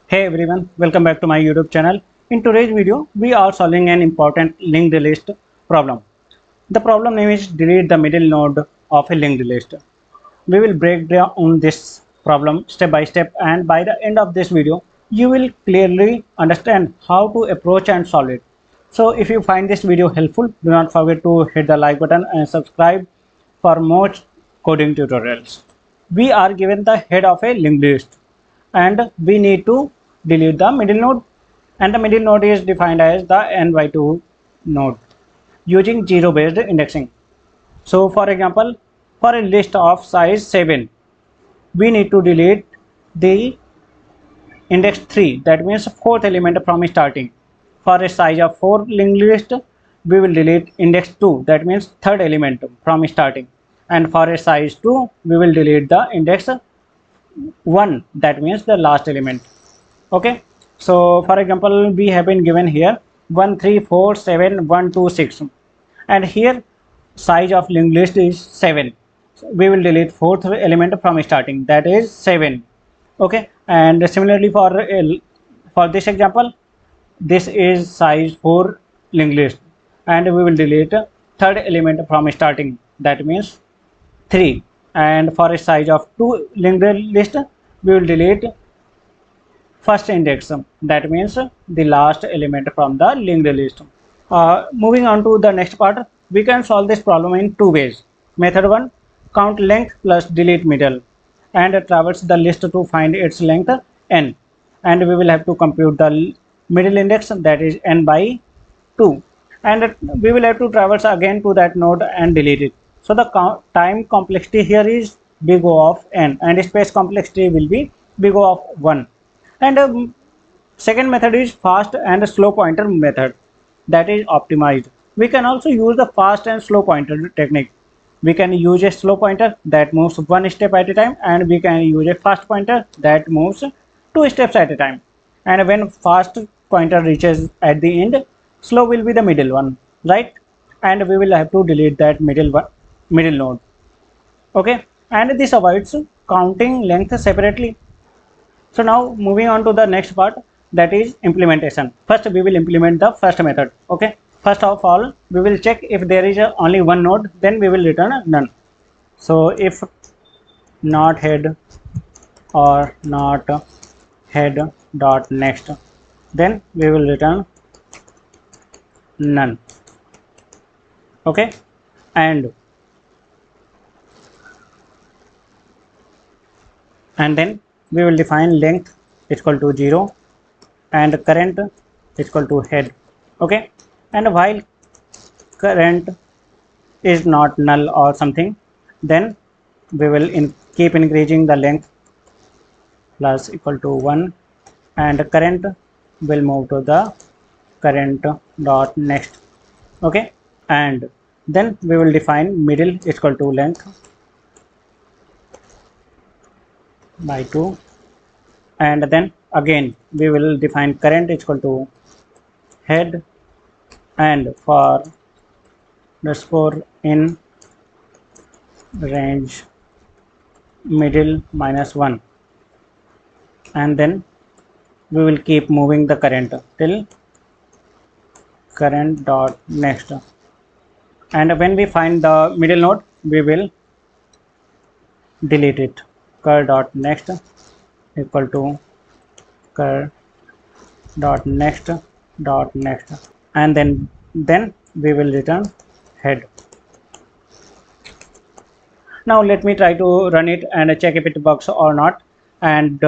Hey everyone, welcome back to my YouTube channel. In today's video, we are solving an important linked list problem. The problem name is delete the middle node of a linked list. We will break down this problem step by step, and by the end of this video, you will clearly understand how to approach and solve it. So if you find this video helpful, do not forget to hit the like button and subscribe for more coding tutorials. We are given the head of a linked list and we need to delete the middle node, and the middle node is defined as the n by 2 node using zero based indexing. So for example, for a list of size 7, we need to delete the index 3, that means fourth element from starting. For a size of 4 linked list, we will delete index 2, that means third element from starting. And for a size 2, we will delete the index 1, that means the last element. Okay, so for example, we have been given here 1 3 4 7 1 2 6, and here size of linked list is 7. So we will delete fourth element from starting, that is 7. Okay, and similarly for this example, this is size 4 linked list, and we will delete third element from starting, that means 3. And for a size of 2 linked list, we will delete first index, that means the last element from the linked list. Moving on to the next part, we can solve this problem in two ways. Method 1, count length plus delete middle and traverse the list to find its length n, and we will have to compute the middle index, that is n by 2, and we will have to traverse again to that node and delete it. So the time complexity here is big O of n and space complexity will be big O of 1. And second method is fast and slow pointer method, that is optimized. We can also use the fast and slow pointer technique. We can use a slow pointer that moves one step at a time, and we can use a fast pointer that moves two steps at a time. And when fast pointer reaches at the end, slow will be the middle one, right? And we will have to delete that middle node. Okay, and this avoids counting length separately. So now moving on to the next part, that is implementation. First we will implement the first method. Okay, first of all we will check if there is only one node, then we will return none. So if not head or not head dot next, then we will return none. Okay, and then we will define length equal to 0 and current equal to head. Okay, and while current is not null or something, then we will keep increasing the length plus equal to 1, and current will move to the current dot next. Okay, and then we will define middle equal to length by 2, and then again we will define current equal to head, and for underscore in range middle minus 1, and then we will keep moving the current till current dot next, and when we find the middle node we will delete it. Cur dot next equal to cur dot next dot next, and then we will return head. Now let me try to run it and check if it works or not. And